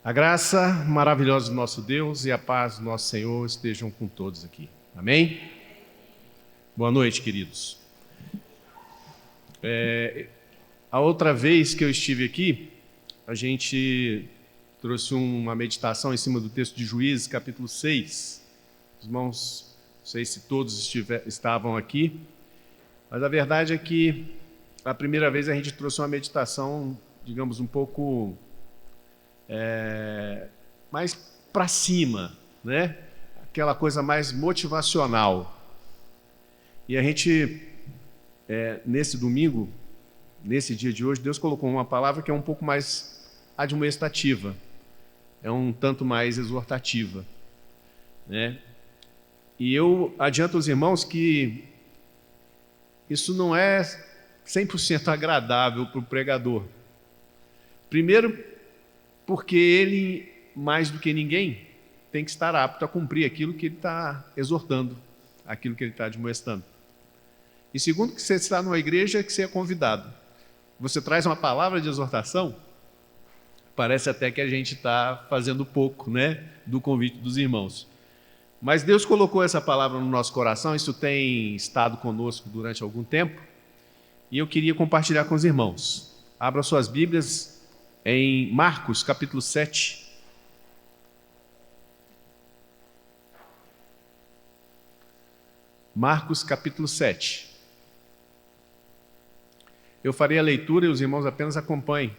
A graça maravilhosa do nosso Deus e a paz do nosso Senhor estejam com todos aqui. Amém? Boa noite, queridos. A outra vez que eu estive aqui, a gente trouxe uma meditação em cima do texto de Juízes, capítulo 6. Os irmãos, não sei se todos estavam aqui, mas a verdade é que a primeira vez a gente trouxe uma meditação, digamos, um pouco mais para cima, né? Aquela coisa mais motivacional. E a gente, nesse domingo, nesse dia de hoje, Deus colocou uma palavra que é um pouco mais admoestativa, é um tanto mais exortativa, né? E eu adianto aos irmãos que isso não é 100% agradável para o pregador. Primeiro, porque ele, mais do que ninguém, tem que estar apto a cumprir aquilo que ele está exortando, aquilo que ele está admoestando. E segundo, que você está numa igreja que você é convidado. Você traz uma palavra de exortação, parece até que a gente está fazendo pouco, né, do convite dos irmãos. Mas Deus colocou essa palavra no nosso coração, isso tem estado conosco durante algum tempo, e eu queria compartilhar com os irmãos. Abra suas Bíblias em Marcos, capítulo 7. Marcos, capítulo 7. Eu farei a leitura e os irmãos apenas acompanhem.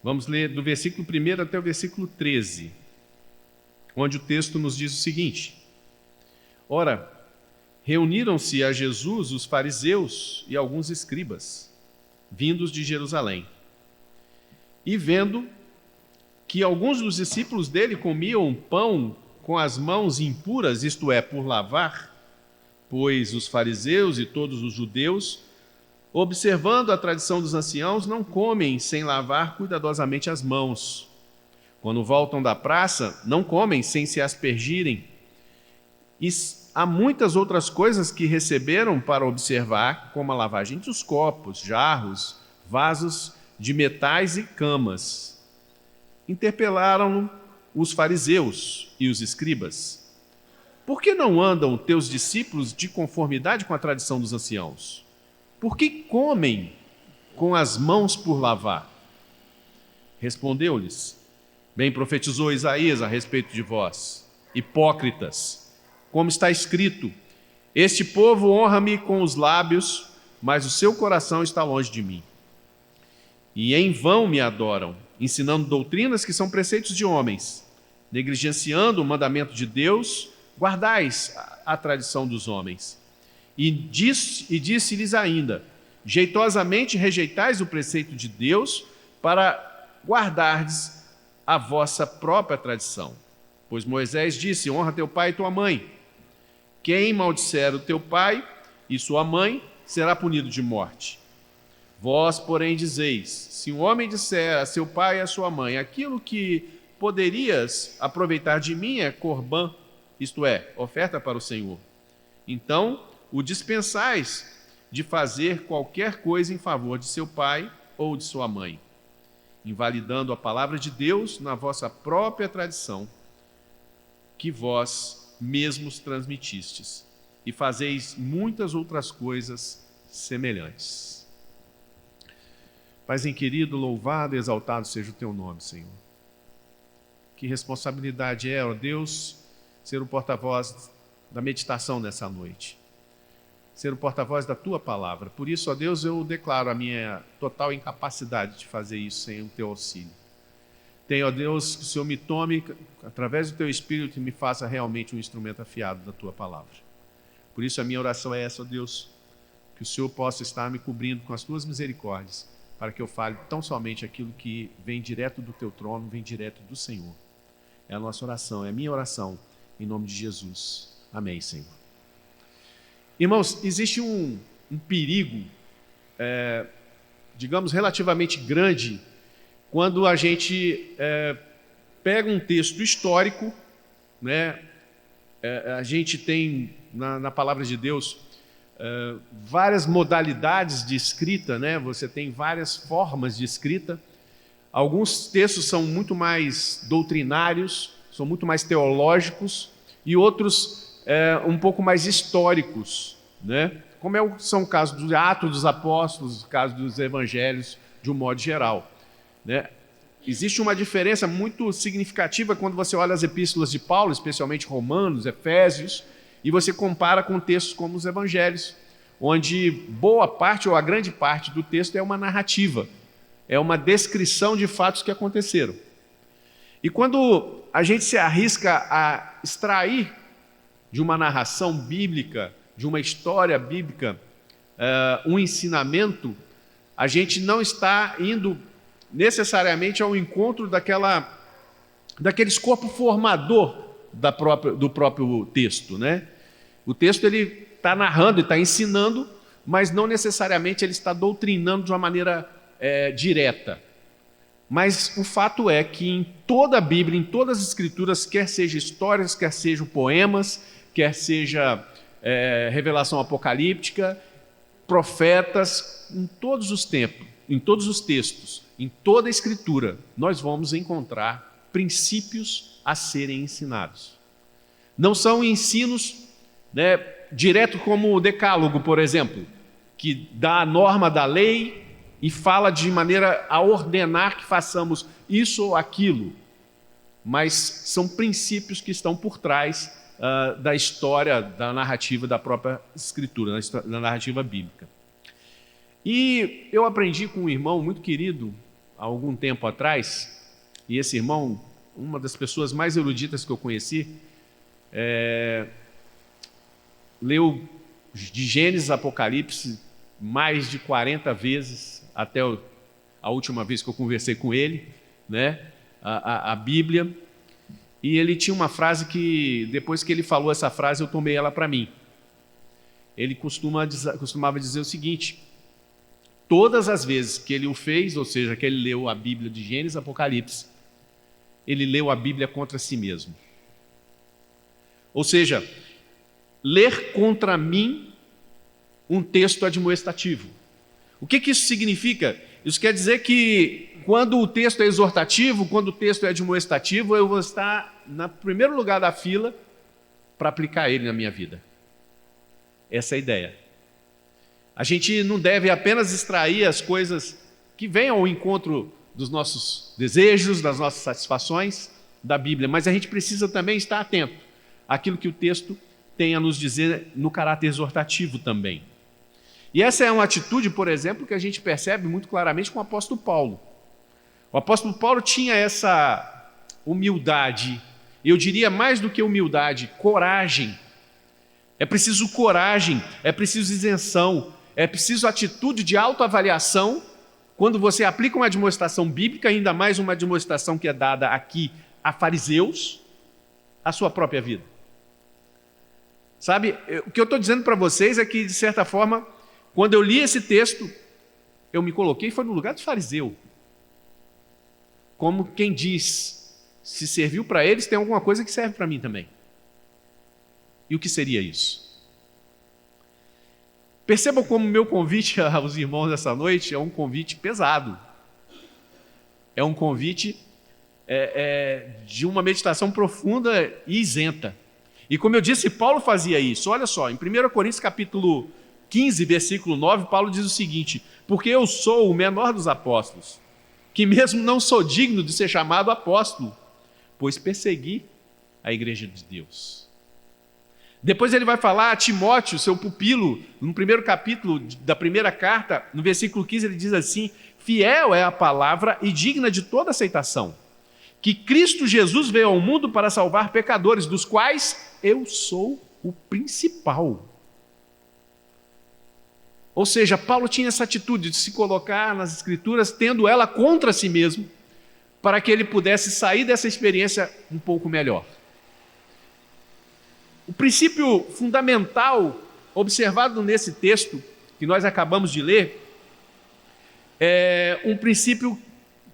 Vamos ler do versículo 1 até o versículo 13, onde o texto nos diz o seguinte: Ora, reuniram-se a Jesus os fariseus e alguns escribas, vindos de Jerusalém. E vendo que alguns dos discípulos dele comiam pão com as mãos impuras, isto é, por lavar, pois os fariseus e todos os judeus, observando a tradição dos anciãos, não comem sem lavar cuidadosamente as mãos. Quando voltam da praça, não comem sem se aspergirem. E há muitas outras coisas que receberam para observar, como a lavagem dos copos, jarros, vasos de metais e camas. Interpelaram os fariseus e os escribas: Por que não andam teus discípulos de conformidade com a tradição dos anciãos? Por que comem com as mãos por lavar? Respondeu-lhes: Bem profetizou Isaías a respeito de vós, hipócritas, como está escrito: Este povo honra-me com os lábios, mas o seu coração está longe de mim. E em vão me adoram, ensinando doutrinas que são preceitos de homens. Negligenciando o mandamento de Deus, guardais a tradição dos homens. E disse-lhes ainda: Jeitosamente rejeitais o preceito de Deus para guardardes a vossa própria tradição. Pois Moisés disse: Honra teu pai e tua mãe. Quem maldisser o teu pai e sua mãe será punido de morte. Vós, porém, dizeis: Se um homem disser a seu pai e a sua mãe, aquilo que poderias aproveitar de mim é corbã, isto é, oferta para o Senhor, então o dispensais de fazer qualquer coisa em favor de seu pai ou de sua mãe, invalidando a palavra de Deus na vossa própria tradição, que vós mesmos transmitistes, e fazeis muitas outras coisas semelhantes. Paizinho querido, louvado e exaltado seja o teu nome, Senhor. Que responsabilidade é, ó Deus, ser o porta-voz da meditação nessa noite. Ser o porta-voz da tua palavra. Por isso, ó Deus, eu declaro a minha total incapacidade de fazer isso sem o teu auxílio. Tenho, ó Deus, que o Senhor me tome, através do teu Espírito, e me faça realmente um instrumento afiado da tua palavra. Por isso, a minha oração é essa, ó Deus, que o Senhor possa estar me cobrindo com as tuas misericórdias, para que eu fale tão somente aquilo que vem direto do teu trono, vem direto do Senhor. É a nossa oração, é a minha oração, em nome de Jesus. Amém, Senhor. Irmãos, existe um perigo, digamos, relativamente grande, quando a gente pega um texto histórico, né? A gente tem na palavra de Deus várias modalidades de escrita, né? Você tem várias formas de escrita. Alguns textos são muito mais doutrinários, são muito mais teológicos, e outros um pouco mais históricos, né? Como são o caso do Atos dos Apóstolos, o caso dos Evangelhos, de um modo geral, né? Existe uma diferença muito significativa quando você olha as epístolas de Paulo, especialmente Romanos, Efésios, e você compara com textos como os Evangelhos, onde boa parte ou a grande parte do texto é uma narrativa, é uma descrição de fatos que aconteceram. E quando a gente se arrisca a extrair de uma narração bíblica, de uma história bíblica, um ensinamento, a gente não está indo necessariamente ao encontro daquele escopo formador do próprio texto, né? O texto ele está narrando e está ensinando, mas não necessariamente ele está doutrinando de uma maneira direta. Mas o fato é que em toda a Bíblia, em todas as Escrituras, quer seja histórias, quer sejam poemas, quer seja revelação apocalíptica, profetas, em todos os tempos, em todos os textos, em toda a Escritura, nós vamos encontrar princípios a serem ensinados. Não são ensinos, né, direto como o Decálogo, por exemplo, que dá a norma da lei e fala de maneira a ordenar que façamos isso ou aquilo, mas são princípios que estão por trás da história, da narrativa da própria Escritura, da narrativa bíblica. E eu aprendi com um irmão muito querido há algum tempo atrás, e esse irmão, uma das pessoas mais eruditas que eu conheci, leu de Gênesis a Apocalipse mais de 40 vezes, até a última vez que eu conversei com ele, né? A Bíblia. E ele tinha uma frase que, depois que ele falou essa frase, eu tomei ela para mim. Ele costumava dizer o seguinte: todas as vezes que ele o fez, ou seja, que ele leu a Bíblia de Gênesis a Apocalipse, ele leu a Bíblia contra si mesmo. Ou seja, ler contra mim um texto admoestativo. O que isso significa? Isso quer dizer que quando o texto é exortativo, quando o texto é admoestativo, eu vou estar no primeiro lugar da fila para aplicar ele na minha vida. Essa é a ideia. A gente não deve apenas extrair as coisas que vêm ao encontro dos nossos desejos, das nossas satisfações da Bíblia, mas a gente precisa também estar atento àquilo que o texto tem a nos dizer no caráter exortativo também. E essa é uma atitude, por exemplo, que a gente percebe muito claramente com o apóstolo Paulo. O apóstolo Paulo tinha essa humildade, eu diria mais do que humildade, coragem. É preciso coragem, é preciso isenção, é preciso atitude de autoavaliação quando você aplica uma admoestação bíblica, ainda mais uma admoestação que é dada aqui a fariseus, à sua própria vida. Sabe, o que eu estou dizendo para vocês é que, de certa forma, quando eu li esse texto, eu me coloquei, foi no lugar do fariseu. Como quem diz, se serviu para eles, tem alguma coisa que serve para mim também. E o que seria isso? Percebam como o meu convite aos irmãos essa noite é um convite pesado. É um convite de uma meditação profunda e isenta. E como eu disse, Paulo fazia isso. Olha só, em 1 Coríntios capítulo 15, versículo 9, Paulo diz o seguinte: porque eu sou o menor dos apóstolos, que mesmo não sou digno de ser chamado apóstolo, pois persegui a igreja de Deus. Depois ele vai falar a Timóteo, seu pupilo, no primeiro capítulo da primeira carta, no versículo 15, ele diz assim: fiel é a palavra e digna de toda aceitação, que Cristo Jesus veio ao mundo para salvar pecadores, dos quais eu sou o principal. Ou seja, Paulo tinha essa atitude de se colocar nas Escrituras, tendo ela contra si mesmo, para que ele pudesse sair dessa experiência um pouco melhor. O princípio fundamental observado nesse texto que nós acabamos de ler é um princípio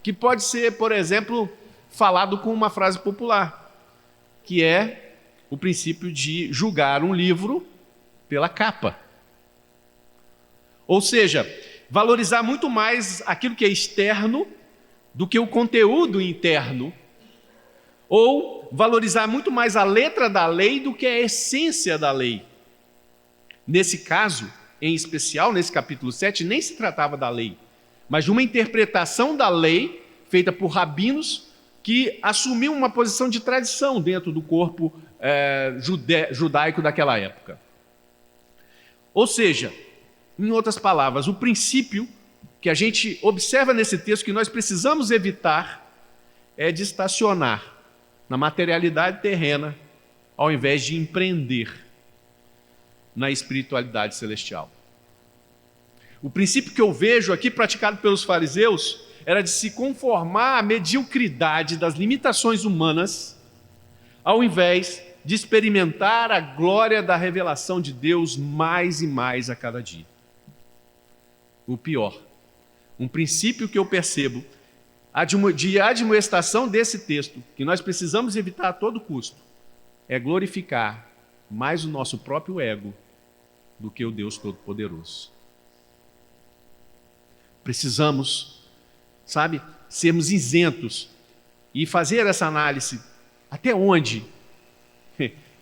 que pode ser, por exemplo, falado com uma frase popular, que é o princípio de julgar um livro pela capa. Ou seja, valorizar muito mais aquilo que é externo do que o conteúdo interno, ou valorizar muito mais a letra da lei do que a essência da lei. Nesse caso, em especial, nesse capítulo 7, nem se tratava da lei, mas de uma interpretação da lei feita por rabinos que assumiam uma posição de tradição dentro do corpo judaico daquela época. Ou seja, em outras palavras, o princípio que a gente observa nesse texto que nós precisamos evitar é de estacionar na materialidade terrena ao invés de empreender na espiritualidade celestial. O princípio que eu vejo aqui praticado pelos fariseus era de se conformar à mediocridade das limitações humanas, ao invés de experimentar a glória da revelação de Deus mais e mais a cada dia. O pior, um princípio que eu percebo de admoestação desse texto, que nós precisamos evitar a todo custo, é glorificar mais o nosso próprio ego do que o Deus Todo-Poderoso. Precisamos, sermos isentos e fazer essa análise até onde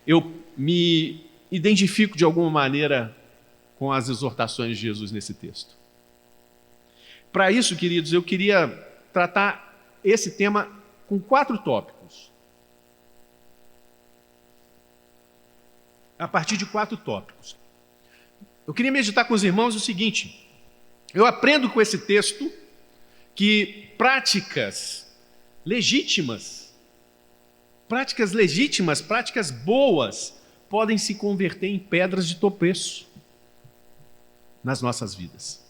eu me identifico de alguma maneira com as exortações de Jesus nesse texto. Para isso, queridos, eu queria tratar esse tema com 4 tópicos. A partir de 4 tópicos. Eu queria meditar com os irmãos o seguinte: eu aprendo com esse texto que práticas legítimas, práticas boas, podem se converter em pedras de tropeço nas nossas vidas.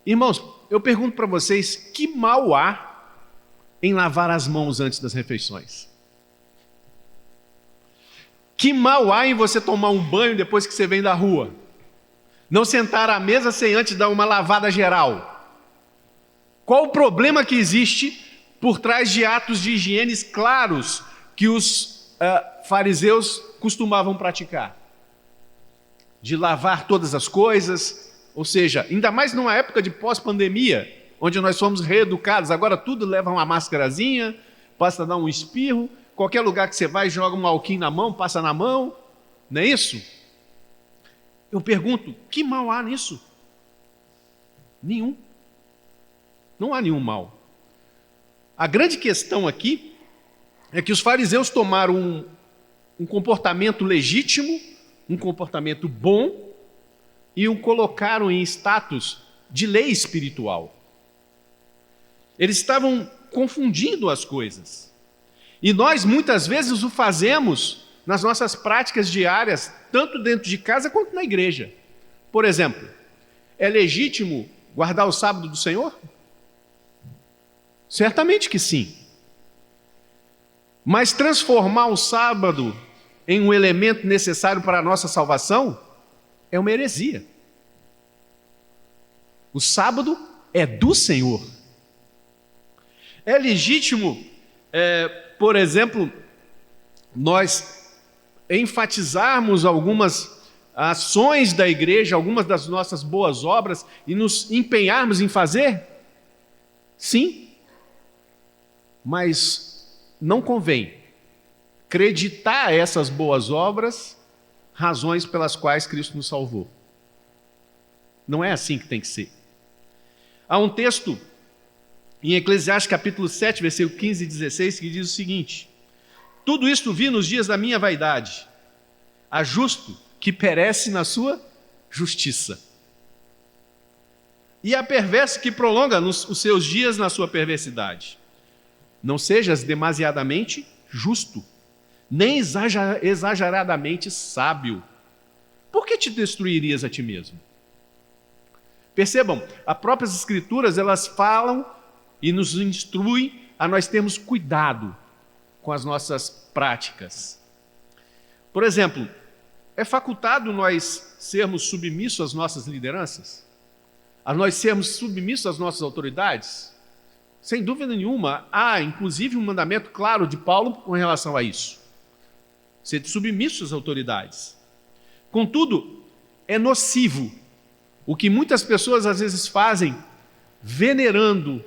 Irmãos, eu pergunto para vocês, que mal há em lavar as mãos antes das refeições? Que mal há em você tomar um banho depois que você vem da rua? Não sentar à mesa sem antes dar uma lavada geral? Qual o problema que existe por trás de atos de higiene claros que os fariseus costumavam praticar? De lavar todas as coisas, ou seja, ainda mais numa época de pós-pandemia, onde nós fomos reeducados, agora tudo leva uma máscarazinha, basta dar um espirro, qualquer lugar que você vai, joga um alquinho na mão, passa na mão, não é isso? Eu pergunto, que mal há nisso? Nenhum. Não há nenhum mal. A grande questão aqui é que os fariseus tomaram um comportamento legítimo, um comportamento bom, e o colocaram em status de lei espiritual. Eles estavam confundindo as coisas. E nós, muitas vezes, o fazemos nas nossas práticas diárias, tanto dentro de casa quanto na igreja. Por exemplo, é legítimo guardar o sábado do Senhor? Certamente que sim. Mas transformar o sábado em um elemento necessário para a nossa salvação é uma heresia. O sábado é do Senhor. É legítimo, por exemplo, nós enfatizarmos algumas ações da igreja, algumas das nossas boas obras e nos empenharmos em fazer? Sim. Mas não convém acreditar a essas boas obras razões pelas quais Cristo nos salvou. Não é assim que tem que ser. Há um texto em Eclesiastes capítulo 7, versículo 15 e 16, que diz o seguinte: tudo isto vi nos dias da minha vaidade, há justo que perece na sua justiça, e há perverso que prolonga os seus dias na sua perversidade. Não sejas demasiadamente justo, nem exageradamente sábio. Por que te destruirias a ti mesmo? Percebam, as próprias Escrituras, elas falam e nos instruem a nós termos cuidado com as nossas práticas. Por exemplo, é facultado nós sermos submissos às nossas lideranças? A nós sermos submissos às nossas autoridades? Sem dúvida nenhuma, há inclusive um mandamento claro de Paulo com relação a isso. Ser submisso às autoridades. Contudo, é nocivo o que muitas pessoas às vezes fazem, venerando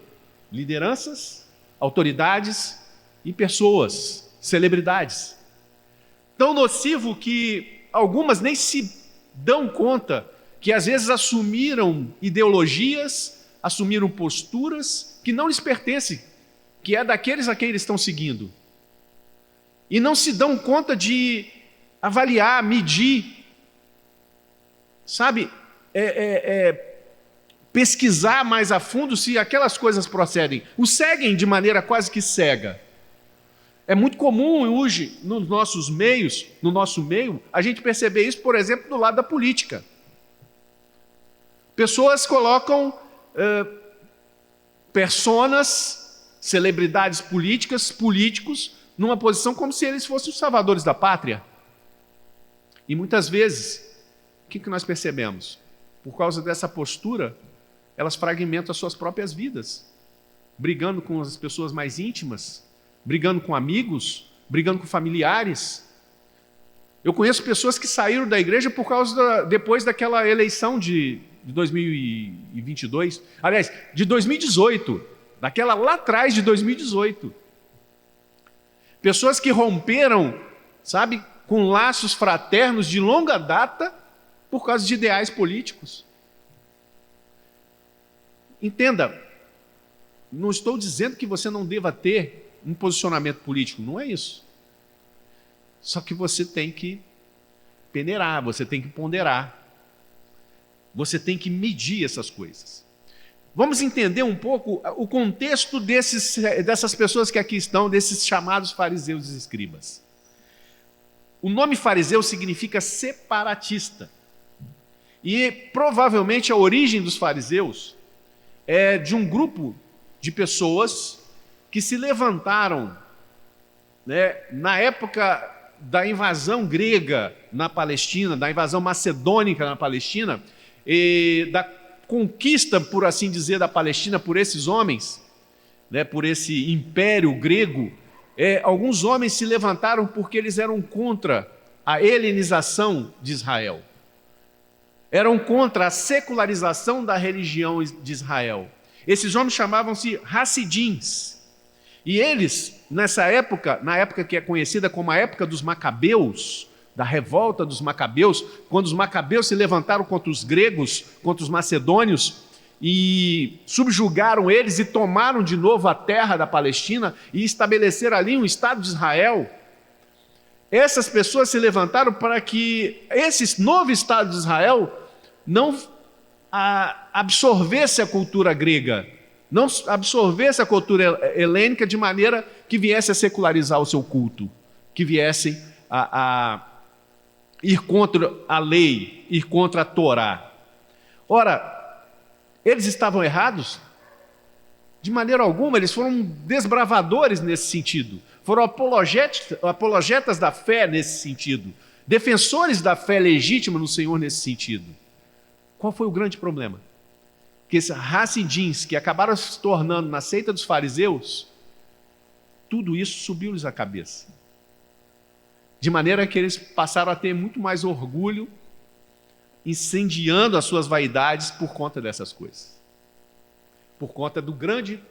lideranças, autoridades e pessoas, celebridades. Tão nocivo que algumas nem se dão conta que às vezes assumiram ideologias, assumiram posturas que não lhes pertencem, que é daqueles a quem eles estão seguindo. E não se dão conta de avaliar, medir, sabe, pesquisar mais a fundo se aquelas coisas procedem. Os seguem de maneira quase que cega. É muito comum hoje, nos nossos meios, no nosso meio, a gente perceber isso, por exemplo, do lado da política. Pessoas colocam personas, celebridades políticas, políticos, numa posição como se eles fossem os salvadores da pátria. E muitas vezes, o que nós percebemos? Por causa dessa postura, elas fragmentam as suas próprias vidas, brigando com as pessoas mais íntimas, brigando com amigos, brigando com familiares. Eu conheço pessoas que saíram da igreja por causa depois daquela eleição de 2022, aliás, de 2018, daquela lá atrás de 2018. Pessoas que romperam, sabe, com laços fraternos de longa data por causa de ideais políticos. Entenda, não estou dizendo que você não deva ter um posicionamento político, não é isso. Só que você tem que peneirar, você tem que ponderar, você tem que medir essas coisas. Vamos entender um pouco o contexto dessas pessoas que aqui estão, desses chamados fariseus e escribas. O nome fariseu significa separatista. E provavelmente a origem dos fariseus é de um grupo de pessoas que se levantaram, né, na época da invasão grega na Palestina, da invasão macedônica na Palestina, e da conquista, por assim dizer, da Palestina por esses homens, né, por esse império grego. Alguns homens se levantaram porque eles eram contra a helenização de Israel. Eram contra a secularização da religião de Israel. Esses homens chamavam-se Hassidins. E eles, nessa época, na época que é conhecida como a época dos Macabeus, da revolta dos Macabeus, quando os Macabeus se levantaram contra os gregos, contra os macedônios, e subjugaram eles e tomaram de novo a terra da Palestina e estabeleceram ali um Estado de Israel. Essas pessoas se levantaram para que esse novo Estado de Israel não absorvesse a cultura grega, não absorvesse a cultura helênica de maneira que viesse a secularizar o seu culto, que viessem a ir contra a lei, ir contra a Torá. Ora, eles estavam errados? De maneira alguma, eles foram desbravadores nesse sentido, foram apologetas da fé nesse sentido, defensores da fé legítima no Senhor nesse sentido. Qual foi o grande problema? Que esses Hassidins, que acabaram se tornando na seita dos fariseus, tudo isso subiu-lhes a cabeça. De maneira que eles passaram a ter muito mais orgulho, incendiando as suas vaidades por conta dessas coisas. Por conta do grande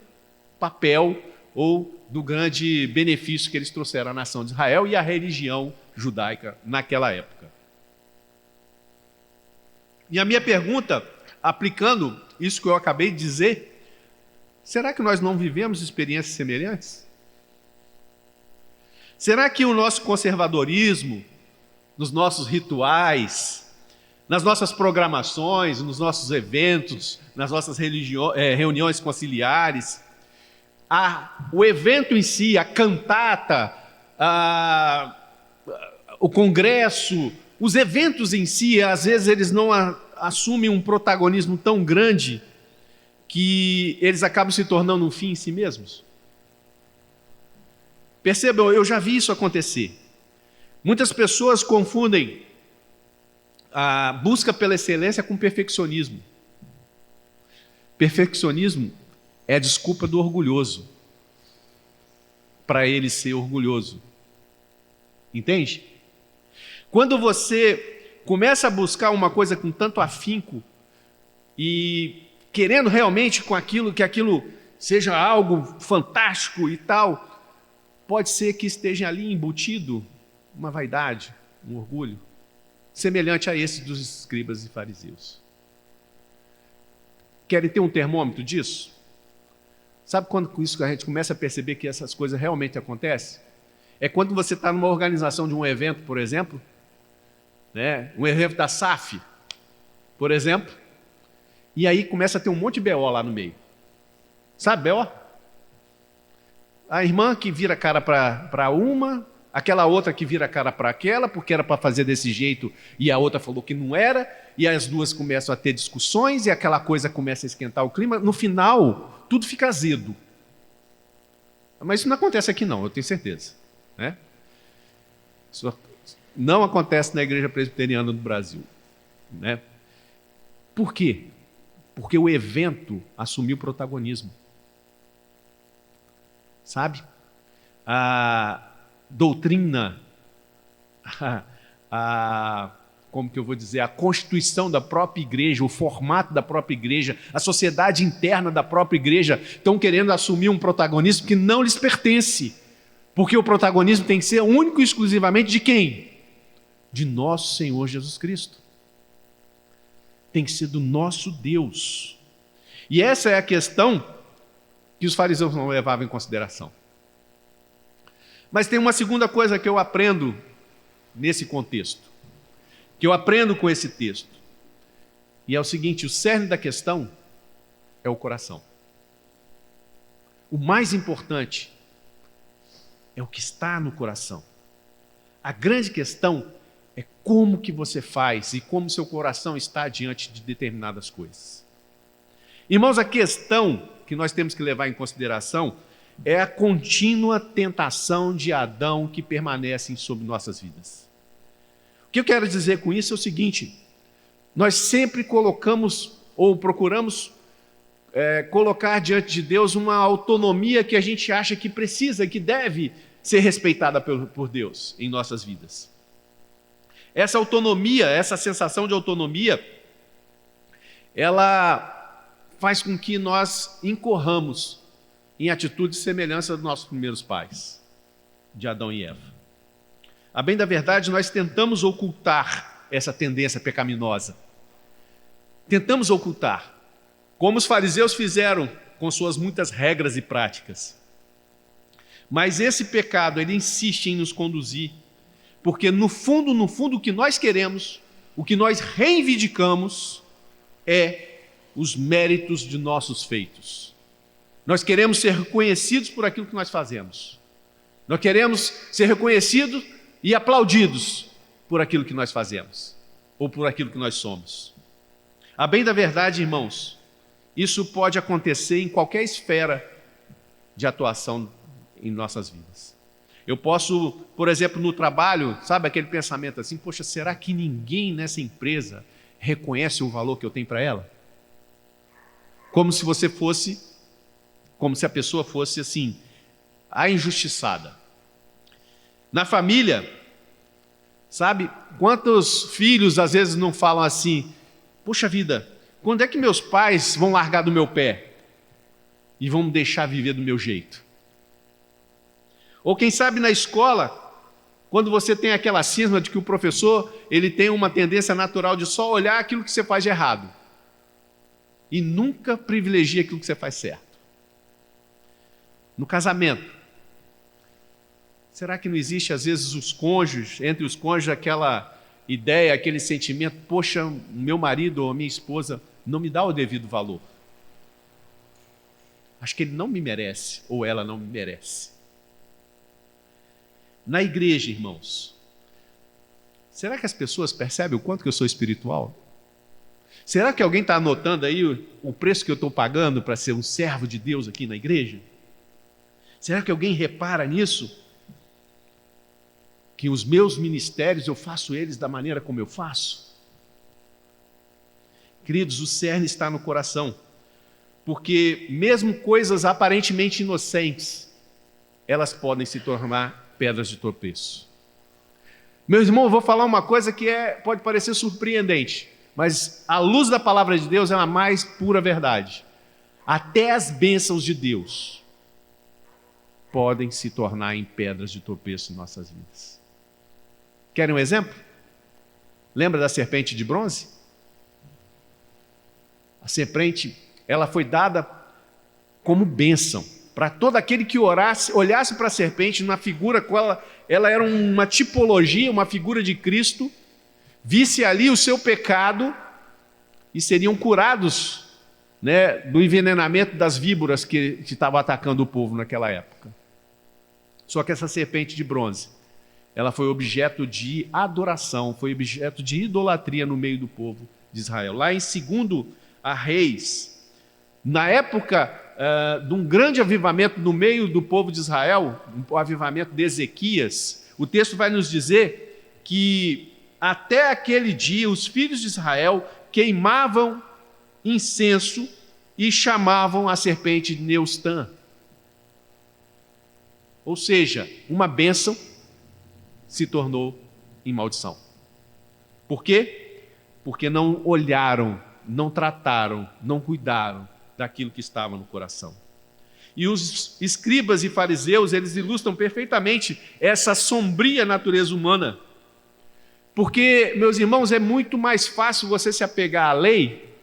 papel ou do grande benefício que eles trouxeram à nação de Israel e à religião judaica naquela época. E a minha pergunta, aplicando isso que eu acabei de dizer, será que nós não vivemos experiências semelhantes? Será que o nosso conservadorismo, nos nossos rituais, nas nossas programações, nos nossos eventos, nas nossas reuniões conciliares, o evento em si, a cantata, o congresso, os eventos em si, às vezes eles não assumem um protagonismo tão grande que eles acabam se tornando um fim em si mesmos? Percebam, eu já vi isso acontecer. Muitas pessoas confundem a busca pela excelência com perfeccionismo. Perfeccionismo é a desculpa do orgulhoso para ele ser orgulhoso. Entende? Quando você começa a buscar uma coisa com tanto afinco, e querendo realmente com aquilo, que aquilo seja algo fantástico e tal, pode ser que esteja ali embutido uma vaidade, um orgulho, semelhante a esse dos escribas e fariseus. Querem ter um termômetro disso? Sabe quando com isso a gente começa a perceber que essas coisas realmente acontecem? É quando você está numa organização de um evento, por exemplo, né? Um evento da SAF, por exemplo, e aí começa a ter um monte de BO lá no meio. Sabe BO? A irmã que vira a cara para uma, aquela outra que vira a cara para aquela, porque era para fazer desse jeito e a outra falou que não era, e as duas começam a ter discussões e aquela coisa começa a esquentar o clima. No final, tudo fica azedo. Mas isso não acontece aqui não, eu tenho certeza. Né? Isso não acontece na Igreja Presbiteriana do Brasil. Né? Por quê? Porque o evento assumiu protagonismo. Sabe? A doutrina, como que eu vou dizer, a constituição da própria igreja, o formato da própria igreja, a sociedade interna da própria igreja estão querendo assumir um protagonismo que não lhes pertence. Porque o protagonismo tem que ser único e exclusivamente de quem? De nosso Senhor Jesus Cristo. Tem que ser do nosso Deus. E essa é a questão que os fariseus não levavam em consideração. Mas tem uma segunda coisa que eu aprendo nesse contexto, que eu aprendo com esse texto. E é o seguinte, o cerne da questão é o coração. O mais importante é o que está no coração. A grande questão é como que você faz e como seu coração está diante de determinadas coisas. Irmãos, a questão que nós temos que levar em consideração é a contínua tentação de Adão que permanecem sobre nossas vidas. O que eu quero dizer com isso é o seguinte, nós sempre colocamos ou procuramos colocar diante de Deus uma autonomia que a gente acha que precisa, que deve ser respeitada por Deus em nossas vidas. Essa autonomia, essa sensação de autonomia, ela faz com que nós incorramos em atitudes de semelhança dos nossos primeiros pais, de Adão e Eva. A bem da verdade, nós tentamos ocultar essa tendência pecaminosa. Tentamos ocultar, como os fariseus fizeram com suas muitas regras e práticas. Mas esse pecado, ele insiste em nos conduzir, porque no fundo, o que nós queremos, o que nós reivindicamos é os méritos de nossos feitos. Nós queremos ser reconhecidos por aquilo que nós fazemos. Nós queremos ser reconhecidos e aplaudidos por aquilo que nós fazemos, ou por aquilo que nós somos. A bem da verdade, irmãos, isso pode acontecer em qualquer esfera de atuação em nossas vidas. Eu posso, por exemplo, no trabalho, sabe aquele pensamento assim, poxa, será que ninguém nessa empresa reconhece o valor que eu tenho para ela? Como se a pessoa fosse assim, a injustiçada. Na família, sabe, quantos filhos às vezes não falam assim, poxa vida, quando é que meus pais vão largar do meu pé e vão me deixar viver do meu jeito? Ou quem sabe na escola, quando você tem aquela cisma de que o professor ele tem uma tendência natural de só olhar aquilo que você faz de errado e nunca privilegia aquilo que você faz certo. No casamento, será que não existe às vezes entre os cônjuges aquela ideia, aquele sentimento, poxa, meu marido ou minha esposa não me dá o devido valor. Acho que ele não me merece ou ela não me merece. Na igreja, irmãos, será que as pessoas percebem o quanto que eu sou espiritual? Será que alguém está anotando aí o preço que eu estou pagando para ser um servo de Deus aqui na igreja? Será que alguém repara nisso? Que os meus ministérios, eu faço eles da maneira como eu faço? Queridos, o cerne está no coração, porque mesmo coisas aparentemente inocentes, elas podem se tornar pedras de tropeço. Meus irmãos, eu vou falar uma coisa que pode parecer surpreendente, mas a luz da palavra de Deus é a mais pura verdade. Até as bênçãos de Deus podem se tornar em pedras de tropeço em nossas vidas. Querem um exemplo? Lembra da serpente de bronze? A serpente, ela foi dada como bênção para todo aquele que olhasse para a serpente na figura, ela era uma tipologia, uma figura de Cristo, visse ali o seu pecado e seriam curados, né, do envenenamento das víboras que estavam atacando o povo naquela época. Só que essa serpente de bronze, ela foi objeto de adoração, foi objeto de idolatria no meio do povo de Israel. Lá em 2 Reis, na época de um grande avivamento no meio do povo de Israel, o avivamento de Ezequias, o texto vai nos dizer que até aquele dia os filhos de Israel queimavam incenso e chamavam a serpente de Neustã. Ou seja, uma bênção se tornou em maldição. Por quê? Porque não olharam, não trataram, não cuidaram daquilo que estava no coração. E os escribas e fariseus, eles ilustram perfeitamente essa sombria natureza humana. Porque, meus irmãos, é muito mais fácil você se apegar à lei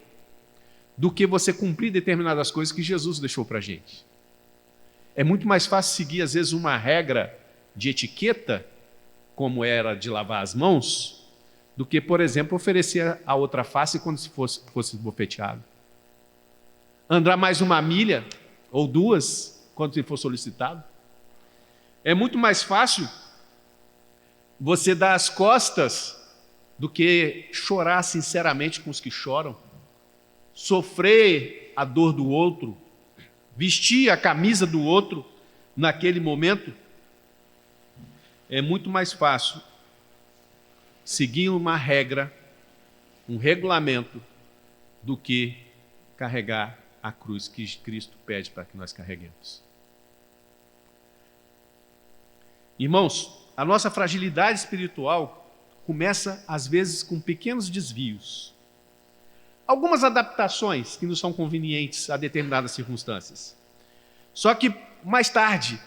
do que você cumprir determinadas coisas que Jesus deixou para a gente. É muito mais fácil seguir, às vezes, uma regra de etiqueta, como era de lavar as mãos, do que, por exemplo, oferecer a outra face quando se fosse bofeteado. Andar mais uma milha ou duas quando se for solicitado. É muito mais fácil você dar as costas do que chorar sinceramente com os que choram, sofrer a dor do outro, vestir a camisa do outro naquele momento. É muito mais fácil seguir uma regra, um regulamento, do que carregar a cruz que Cristo pede para que nós carreguemos. Irmãos, a nossa fragilidade espiritual começa, às vezes, com pequenos desvios. Algumas adaptações que nos são convenientes a determinadas circunstâncias. Só que, mais tarde,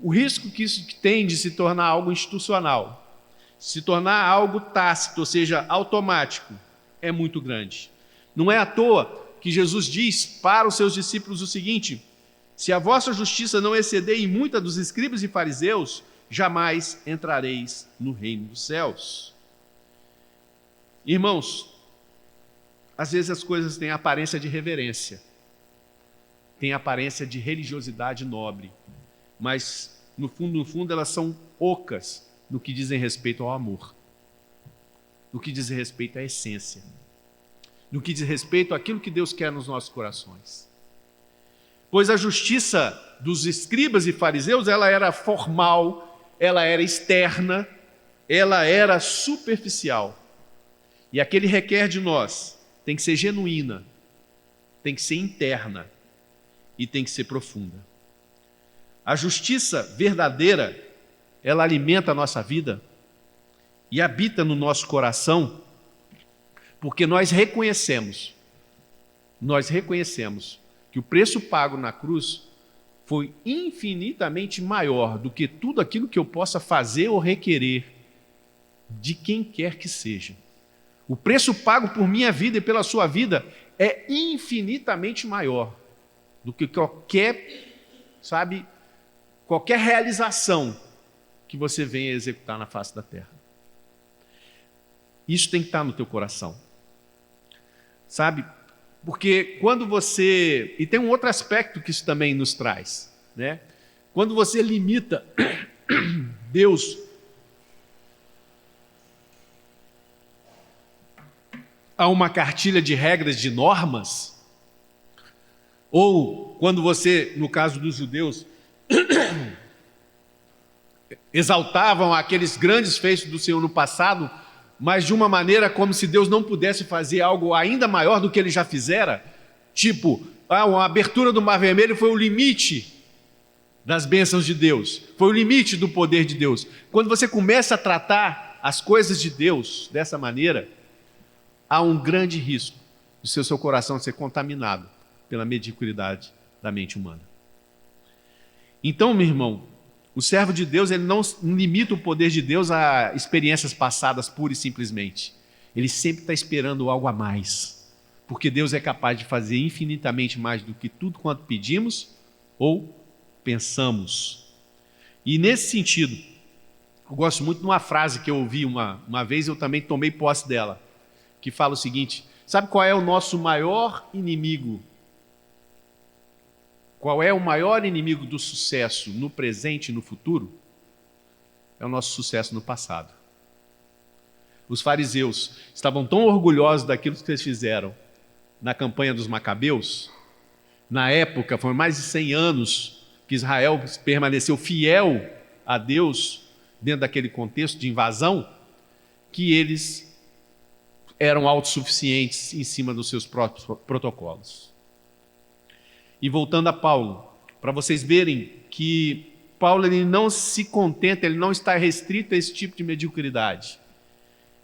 o risco que isso tem de se tornar algo institucional, se tornar algo tácito, ou seja, automático, é muito grande. Não é à toa que Jesus diz para os seus discípulos o seguinte: se a vossa justiça não exceder em muita dos escribas e fariseus, jamais entrareis no reino dos céus. Irmãos, às vezes as coisas têm aparência de reverência, têm aparência de religiosidade nobre, mas no fundo elas são ocas no que dizem respeito ao amor, no que diz respeito à essência, no que diz respeito àquilo que Deus quer nos nossos corações. Pois a justiça dos escribas e fariseus, ela era formal, ela era externa, ela era superficial. E a que ele requer de nós tem que ser genuína, tem que ser interna e tem que ser profunda. A justiça verdadeira, ela alimenta a nossa vida e habita no nosso coração, porque nós reconhecemos que o preço pago na cruz foi infinitamente maior do que tudo aquilo que eu possa fazer ou requerer de quem quer que seja. O preço pago por minha vida e pela sua vida é infinitamente maior do que qualquer realização que você venha executar na face da terra. Isso tem que estar no teu coração. Sabe? Porque quando você... E tem um outro aspecto que isso também nos traz, né? Quando você limita Deus a uma cartilha de regras, de normas, ou quando você, no caso dos judeus, exaltavam aqueles grandes feitos do Senhor no passado, mas de uma maneira como se Deus não pudesse fazer algo ainda maior do que ele já fizera, tipo, a abertura do Mar Vermelho foi o limite das bênçãos de Deus, foi o limite do poder de Deus. Quando você começa a tratar as coisas de Deus dessa maneira, há um grande risco de seu coração ser contaminado pela mediocridade da mente humana. Então, meu irmão, o servo de Deus, ele não limita o poder de Deus a experiências passadas pura e simplesmente. Ele sempre está esperando algo a mais, porque Deus é capaz de fazer infinitamente mais do que tudo quanto pedimos ou pensamos. E nesse sentido, eu gosto muito de uma frase que eu ouvi uma vez, eu também tomei posse dela, que fala o seguinte: sabe qual é o nosso maior inimigo? Qual é o maior inimigo do sucesso no presente e no futuro? É o nosso sucesso no passado. Os fariseus estavam tão orgulhosos daquilo que eles fizeram na campanha dos Macabeus. Na época, foram mais de 100 anos que Israel permaneceu fiel a Deus dentro daquele contexto de invasão, que eles eram autossuficientes em cima dos seus próprios protocolos. E voltando a Paulo, para vocês verem que Paulo ele não se contenta, ele não está restrito a esse tipo de mediocridade.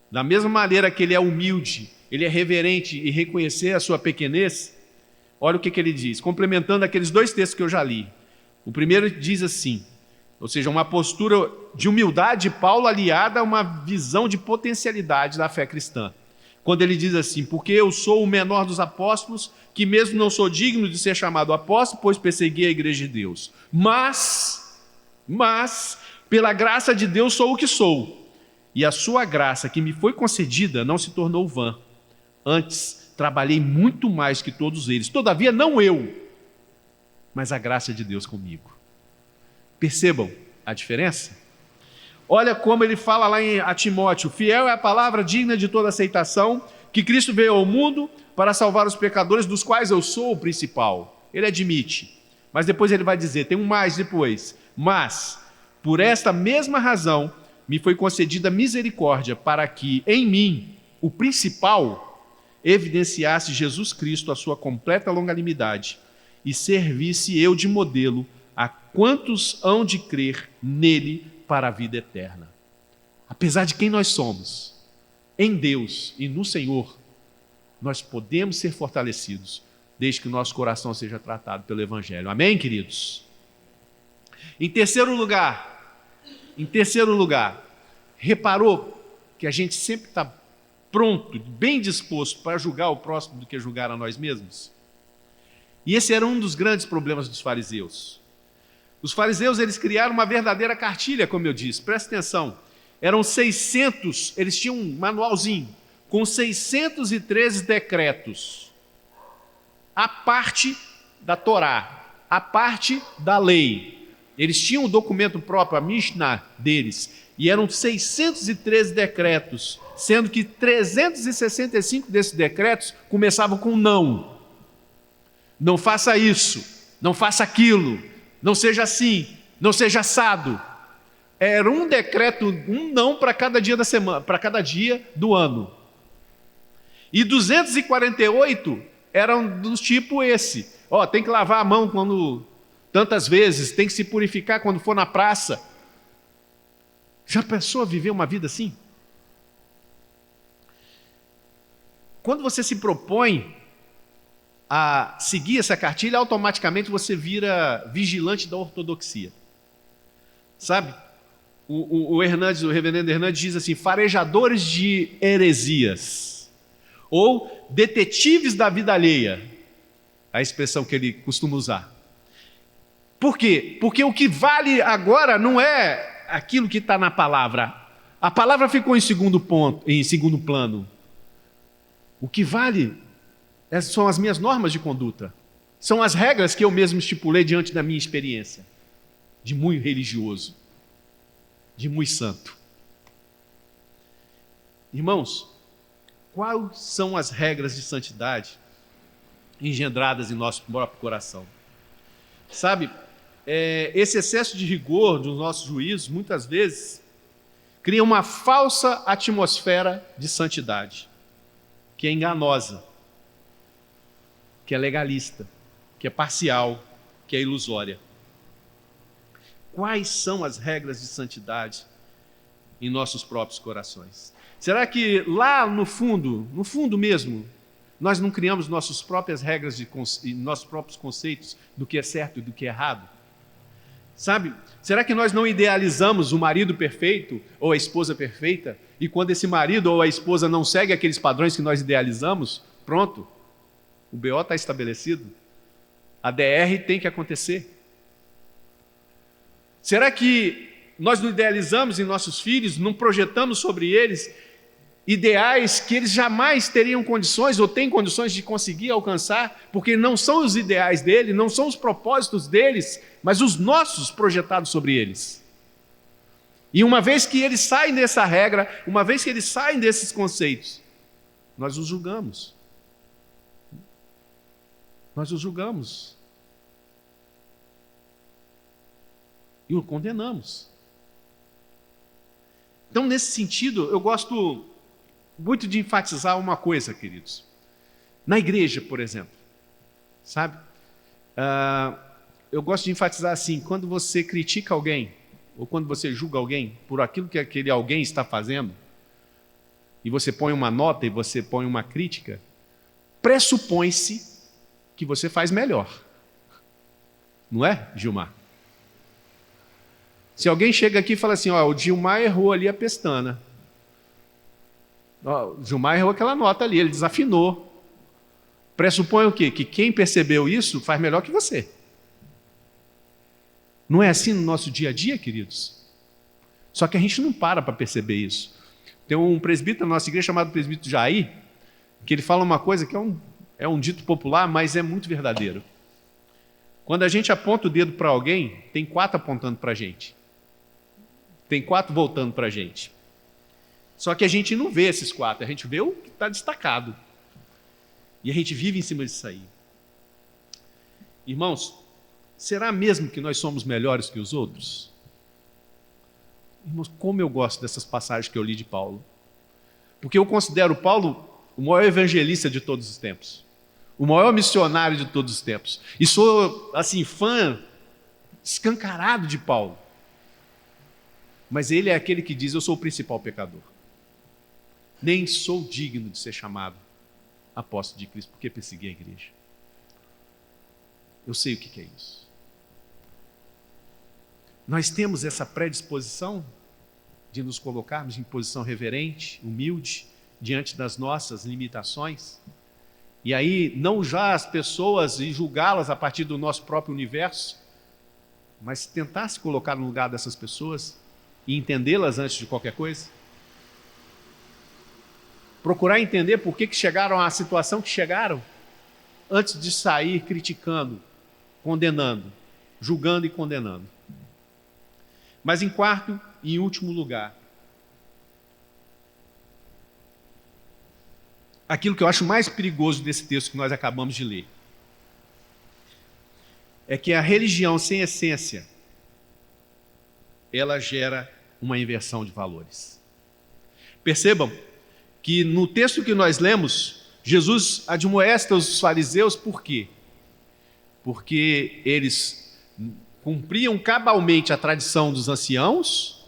Da mesma maneira que ele é humilde, ele é reverente e reconhecer a sua pequenez, olha o que ele diz, complementando aqueles dois textos que eu já li. O primeiro diz assim, ou seja, uma postura de humildade de Paulo aliada a uma visão de potencialidade da fé cristã. Quando ele diz assim, porque eu sou o menor dos apóstolos, que mesmo não sou digno de ser chamado apóstolo, pois persegui a igreja de Deus. Mas, pela graça de Deus sou o que sou. E a sua graça que me foi concedida não se tornou vã. Antes, trabalhei muito mais que todos eles. Todavia, não eu, mas a graça de Deus comigo. Percebam a diferença? Olha como ele fala lá a Timóteo, fiel é a palavra digna de toda aceitação, que Cristo veio ao mundo para salvar os pecadores, dos quais eu sou o principal. Ele admite, mas depois ele vai dizer, tem um mais depois, mas por esta mesma razão me foi concedida misericórdia para que em mim, o principal, evidenciasse Jesus Cristo a sua completa longanimidade e servisse eu de modelo a quantos hão de crer nele para a vida eterna. Apesar de quem nós somos, em Deus e no Senhor, nós podemos ser fortalecidos, desde que o nosso coração seja tratado pelo Evangelho. Amém, queridos? Em terceiro lugar, reparou que a gente sempre está pronto, bem disposto para julgar o próximo do que julgar a nós mesmos? E esse era um dos grandes problemas dos fariseus. Os fariseus, eles criaram uma verdadeira cartilha, como eu disse, presta atenção. Eram 600, eles tinham um manualzinho, com 613 decretos. A parte da Torá, a parte da lei. Eles tinham um documento próprio, a Mishnah deles, e eram 613 decretos, sendo que 365 desses decretos começavam com não. Não faça isso, não faça aquilo, não seja assim, não seja assado. Era um decreto, um não para cada dia da semana, para cada dia do ano. E 248 eram do tipo esse. Tem que lavar a mão tantas vezes, tem que se purificar quando for na praça. Já pensou viver uma vida assim? Quando você se propõe a seguir essa cartilha, automaticamente você vira vigilante da ortodoxia. Sabe? O reverendo Hernandes diz assim, farejadores de heresias, ou detetives da vida alheia, a expressão que ele costuma usar. Por quê? Porque o que vale agora não é aquilo que está na palavra. A palavra ficou em segundo plano. O que vale são as minhas normas de conduta. São as regras que eu mesmo estipulei diante da minha experiência de muito religioso, de muito santo. Irmãos, quais são as regras de santidade engendradas em nosso próprio coração? Sabe, esse excesso de rigor dos nossos juízos, muitas vezes, cria uma falsa atmosfera de santidade, que é enganosa, que é legalista, que é parcial, que é ilusória. Quais são as regras de santidade em nossos próprios corações? Será que lá no fundo mesmo, nós não criamos nossas próprias regras e nossos próprios conceitos do que é certo e do que é errado? Sabe? Será que nós não idealizamos o marido perfeito ou a esposa perfeita? E quando esse marido ou a esposa não segue aqueles padrões que nós idealizamos, pronto, o BO está estabelecido. A DR tem que acontecer. Será que nós não idealizamos em nossos filhos, não projetamos sobre eles ideais que eles jamais teriam condições ou têm condições de conseguir alcançar, porque não são os ideais dele, não são os propósitos deles, mas os nossos projetados sobre eles? E uma vez que eles saem dessa regra, uma vez que eles saem desses conceitos, nós os julgamos. Nós os julgamos. E o condenamos. Então, nesse sentido, eu gosto muito de enfatizar uma coisa, queridos. Na igreja, por exemplo, sabe? Eu gosto de enfatizar assim, quando você critica alguém, ou quando você julga alguém por aquilo que aquele alguém está fazendo, e você põe uma nota e você põe uma crítica, pressupõe-se que você faz melhor. Não é, Gilmar? Se alguém chega aqui e fala assim, o Gilmar errou ali a pestana. O Gilmar errou aquela nota ali, ele desafinou. Pressupõe o quê? Que quem percebeu isso faz melhor que você. Não é assim no nosso dia a dia, queridos? Só que a gente não para perceber isso. Tem um presbítero na nossa igreja chamado presbítero Jair, que ele fala uma coisa que é um dito popular, mas é muito verdadeiro. Quando a gente aponta o dedo para alguém, tem 4 apontando para a gente. Tem 4 voltando para a gente. Só que a gente não vê esses 4, a gente vê o que está destacado. E a gente vive em cima disso aí. Irmãos, será mesmo que nós somos melhores que os outros? Irmãos, como eu gosto dessas passagens que eu li de Paulo. Porque eu considero Paulo o maior evangelista de todos os tempos. O maior missionário de todos os tempos. E sou, assim, fã escancarado de Paulo. Mas ele é aquele que diz, eu sou o principal pecador. Nem sou digno de ser chamado apóstolo de Cristo, porque persegui a igreja. Eu sei o que é isso. Nós temos essa predisposição de nos colocarmos em posição reverente, humilde, diante das nossas limitações. E aí, não já as pessoas e julgá-las a partir do nosso próprio universo, mas tentar se colocar no lugar dessas pessoas e entendê-las antes de qualquer coisa. Procurar entender por que chegaram à situação que chegaram, antes de sair criticando, condenando, julgando e condenando. Mas em quarto e em último lugar, aquilo que eu acho mais perigoso desse texto que nós acabamos de ler, é que a religião sem essência, ela gera uma inversão de valores. Percebam que no texto que nós lemos, Jesus admoesta os fariseus por quê? Porque eles cumpriam cabalmente a tradição dos anciãos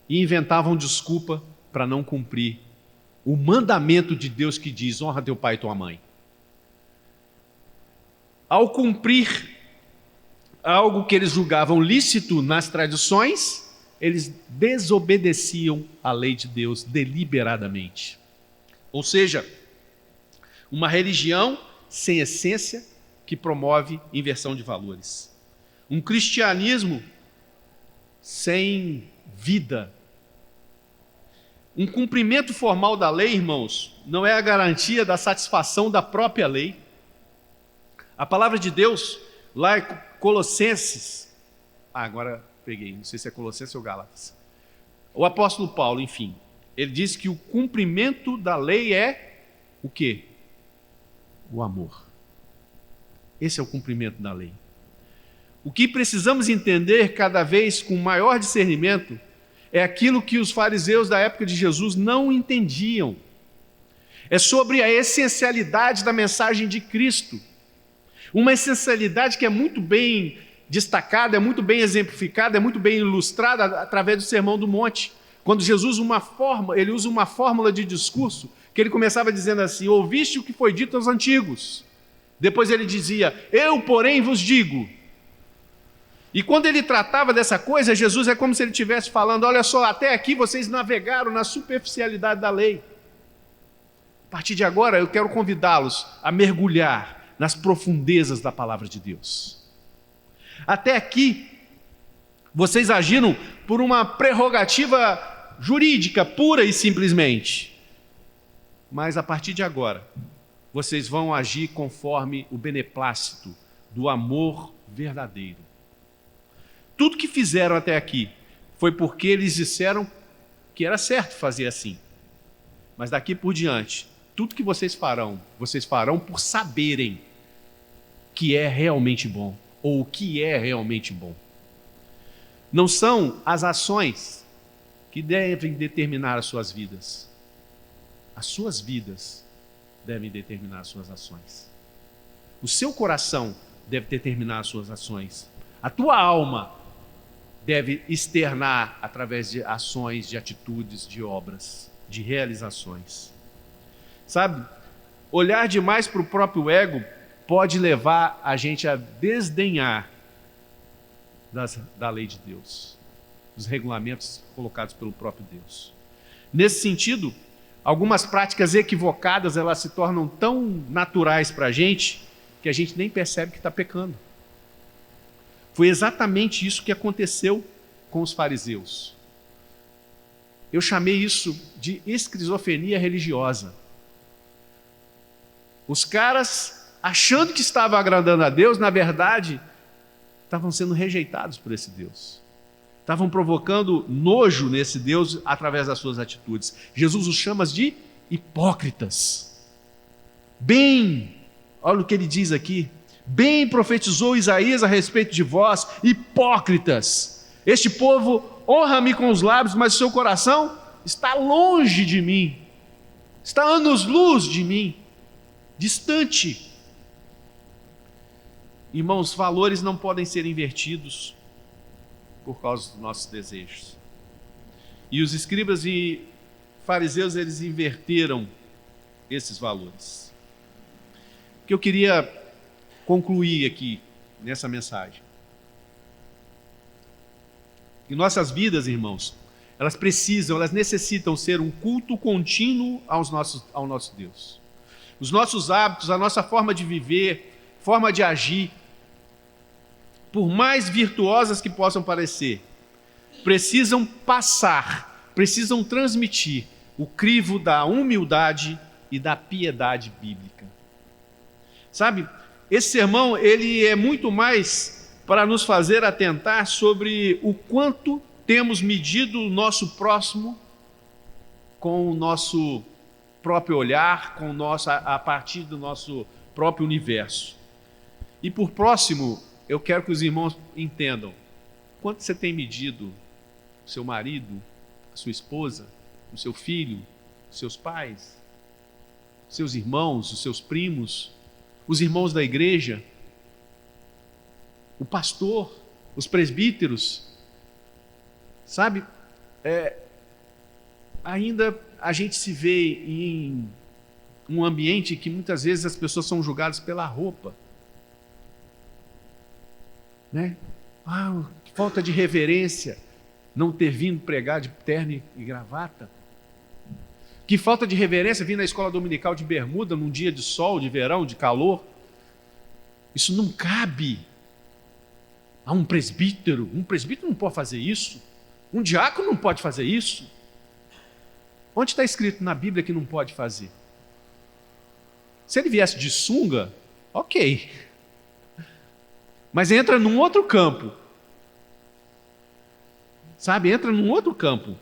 e inventavam desculpa para não cumprir o mandamento de Deus que diz, honra teu pai e tua mãe. Ao cumprir algo que eles julgavam lícito nas tradições, eles desobedeciam à lei de Deus deliberadamente. Ou seja, uma religião sem essência que promove inversão de valores. Um cristianismo sem vida. Um cumprimento formal da lei, irmãos, não é a garantia da satisfação da própria lei. A palavra de Deus, lá em Colossenses, agora peguei, não sei se é Colossenses ou Gálatas. O apóstolo Paulo, enfim, ele diz que o cumprimento da lei é o quê? O amor. Esse é o cumprimento da lei. O que precisamos entender cada vez com maior discernimento é aquilo que os fariseus da época de Jesus não entendiam. É sobre a essencialidade da mensagem de Cristo. Uma essencialidade que é muito bem destacada, é muito bem exemplificada, é muito bem ilustrada através do Sermão do Monte, Quando Jesus ele usa uma fórmula de discurso, que ele começava dizendo assim: ouviste o que foi dito aos antigos. Depois ele dizia: eu, porém, vos digo. E quando ele tratava dessa coisa, Jesus é como se ele estivesse falando: olha só, até aqui vocês navegaram na superficialidade da lei. A partir de agora, eu quero convidá-los a mergulhar nas profundezas da palavra de Deus. Até aqui, vocês agiram por uma prerrogativa jurídica, pura e simplesmente. Mas a partir de agora, vocês vão agir conforme o beneplácito do amor verdadeiro. Tudo que fizeram até aqui foi porque eles disseram que era certo fazer assim. Mas daqui por diante, tudo que vocês farão por saberem que é realmente bom, ou o que é realmente bom. Não são as ações que devem determinar as suas vidas. As suas vidas devem determinar as suas ações. O seu coração deve determinar as suas ações. A tua alma deve externar através de ações, de atitudes, de obras, de realizações. Sabe, olhar demais para o próprio ego pode levar a gente a desdenhar da lei de Deus, dos regulamentos colocados pelo próprio Deus. Nesse sentido, algumas práticas equivocadas, elas se tornam tão naturais para a gente que a gente nem percebe que está pecando. Foi exatamente isso que aconteceu com os fariseus. Eu chamei isso de esquizofrenia religiosa. Os caras, achando que estavam agradando a Deus, na verdade, estavam sendo rejeitados por esse Deus. Estavam provocando nojo nesse Deus através das suas atitudes. Jesus os chama de hipócritas. Bem, olha o que ele diz aqui: bem profetizou Isaías a respeito de vós, hipócritas. Este povo honra-me com os lábios, mas o seu coração está longe de mim. Está anos-luz de mim, distante. Irmãos, valores não podem ser invertidos por causa dos nossos desejos. E os escribas e fariseus, eles inverteram esses valores. O que eu queria concluir aqui nessa mensagem: que nossas vidas, irmãos, elas necessitam ser um culto contínuo ao nosso Deus. Os nossos hábitos, a nossa forma de viver, forma de agir, por mais virtuosas que possam parecer, precisam transmitir o crivo da humildade e da piedade bíblica. Sabe, esse sermão, ele é muito mais para nos fazer atentar sobre o quanto temos medido o nosso próximo com o nosso próprio olhar, a partir do nosso próprio universo. E por próximo, eu quero que os irmãos entendam quanto você tem medido o seu marido, a sua esposa, o seu filho, os seus pais, seus irmãos, os seus primos, os irmãos da igreja, o pastor, os presbíteros. Sabe, ainda a gente se vê em um ambiente que muitas vezes as pessoas são julgadas pela roupa. Né? Que falta de reverência não ter vindo pregar de terno e gravata. Que falta de reverência vir na escola dominical de bermuda num dia de sol, de verão, de calor. Isso não cabe a um presbítero. Um presbítero não pode fazer isso. Um diácono não pode fazer isso. Onde está escrito na Bíblia que não pode fazer? Se ele viesse de sunga, ok. Mas entra num outro campo. Sabe, entra num outro campo.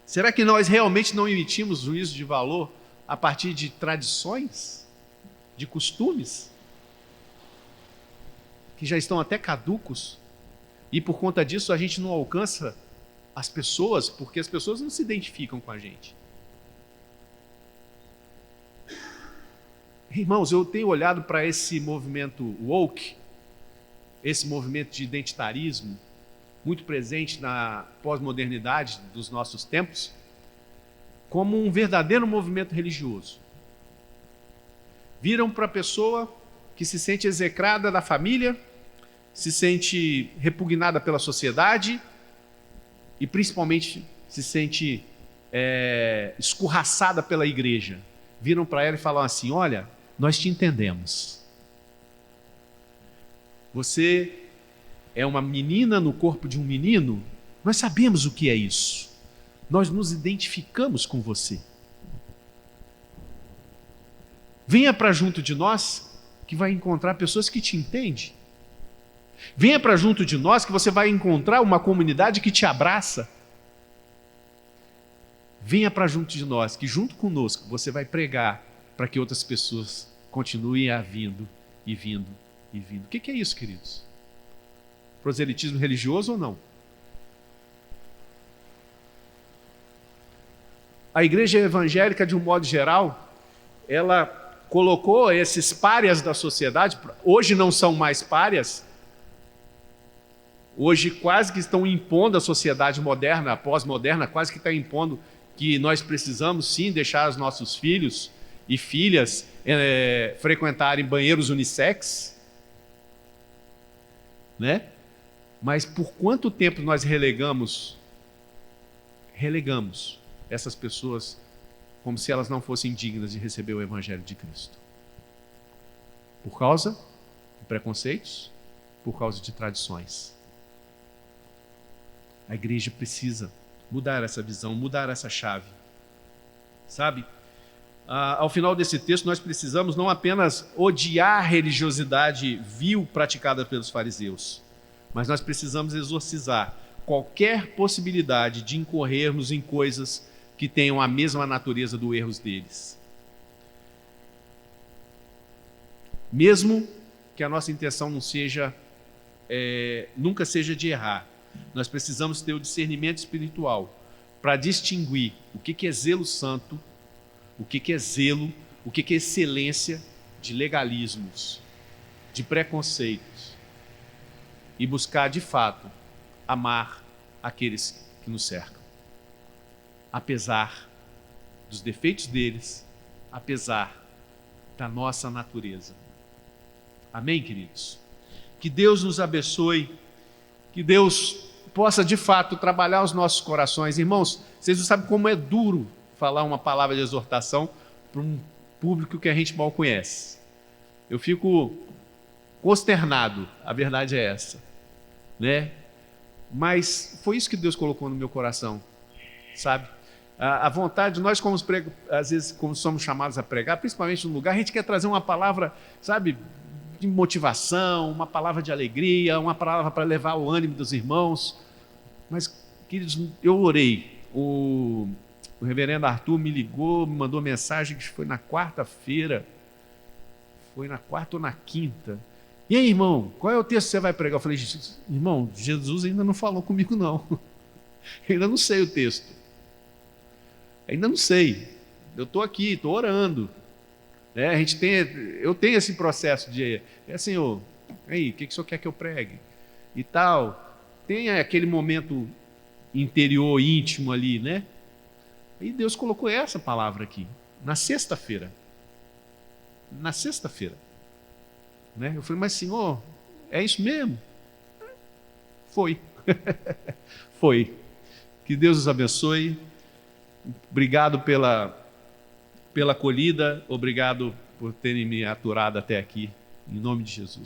Será que nós realmente não emitimos juízo de valor a partir de tradições, de costumes, que já estão até caducos, e por conta disso a gente não alcança as pessoas, porque as pessoas não se identificam com a gente? Irmãos, eu tenho olhado para esse movimento woke, esse movimento de identitarismo, muito presente na pós-modernidade dos nossos tempos, como um verdadeiro movimento religioso. Viram para a pessoa que se sente execrada da família, se sente repugnada pela sociedade e principalmente se sente escorraçada pela igreja. Viram para ela e falam assim: olha, nós te entendemos. Você é uma menina no corpo de um menino, nós sabemos o que é isso. Nós nos identificamos com você. Venha para junto de nós que vai encontrar pessoas que te entendem. Venha para junto de nós que você vai encontrar uma comunidade que te abraça. Venha para junto de nós que junto conosco você vai pregar para que outras pessoas continuem vindo e vindo e vindo. O que é isso, queridos? Proselitismo religioso ou não? A igreja evangélica, de um modo geral, ela colocou esses párias da sociedade, hoje não são mais párias, hoje quase que estão impondo a sociedade moderna, a pós-moderna, quase que está impondo que nós precisamos sim deixar os nossos filhos e filhas frequentarem banheiros unissex, né? Mas por quanto tempo nós relegamos essas pessoas como se elas não fossem dignas de receber o Evangelho de Cristo? Por causa de preconceitos, por causa de tradições. A igreja precisa mudar essa visão, mudar essa chave. Sabe? Ao final desse texto, nós precisamos não apenas odiar a religiosidade vil praticada pelos fariseus, mas nós precisamos exorcizar qualquer possibilidade de incorrermos em coisas que tenham a mesma natureza dos erros deles. Mesmo que a nossa intenção não seja, nunca seja de errar, nós precisamos ter o discernimento espiritual para distinguir o que é zelo santo, o que é zelo, o que é excelência de legalismos, de preconceitos, e buscar de fato amar aqueles que nos cercam, apesar dos defeitos deles, apesar da nossa natureza. Amém, queridos? Que Deus nos abençoe, que Deus possa de fato trabalhar os nossos corações. Irmãos, vocês não sabem como é duro falar uma palavra de exortação para um público que a gente mal conhece. Eu fico consternado, a verdade é essa, né? Mas foi isso que Deus colocou no meu coração, sabe? A vontade, nós às vezes, como somos chamados a pregar, principalmente no lugar, a gente quer trazer uma palavra, sabe, de motivação, uma palavra de alegria, uma palavra para levar o ânimo dos irmãos. Mas, queridos, eu orei. O reverendo Arthur me ligou, me mandou mensagem, que foi na quarta-feira, foi na quarta ou na quinta. E aí, irmão, qual é o texto que você vai pregar? Eu falei: irmão, Jesus ainda não falou comigo, não. Eu ainda não sei o texto. Ainda não sei. Eu estou aqui, estou orando. Eu tenho esse processo de, Senhor, aí, o que o Senhor quer que eu pregue? E tal. Tem aquele momento interior, íntimo ali, né? E Deus colocou essa palavra aqui, na sexta-feira. Na sexta-feira. Né? Eu falei: mas Senhor, é isso mesmo? Foi. Foi. Que Deus os abençoe. Obrigado pela acolhida, obrigado por terem me aturado até aqui, em nome de Jesus.